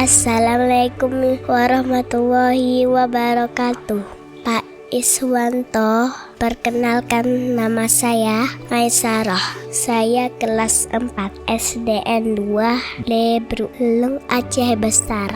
Assalamualaikum warahmatullahi wabarakatuh. Pak Iswanto, perkenalkan nama saya Maisarah. Saya kelas 4 SDN 2 Lebrulung Aceh Besar.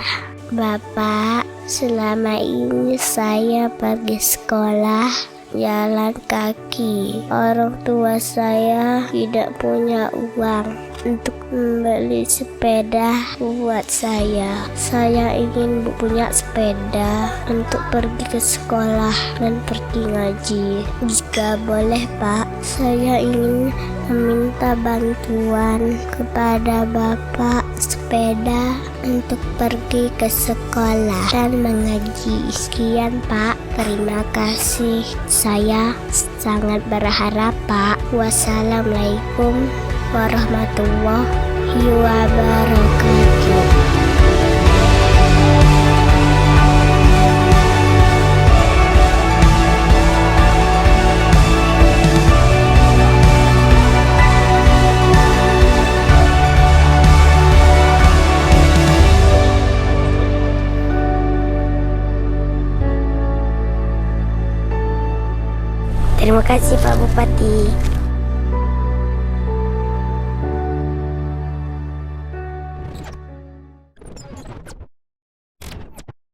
Bapak, selama ini saya pergi sekolah jalan kaki. Orang tua saya tidak punya uang untuk membeli sepeda buat saya. Saya ingin punya sepeda untuk pergi ke sekolah dan pergi ngaji. Jika boleh Pak, saya ingin meminta bantuan kepada Bapak sepeda untuk pergi ke sekolah dan mengaji. Sekian Pak, terima kasih. Saya sangat berharap Pak. Wassalamualaikum warahmatullahi wabarakatuh. Terima kasih Pak Bupati.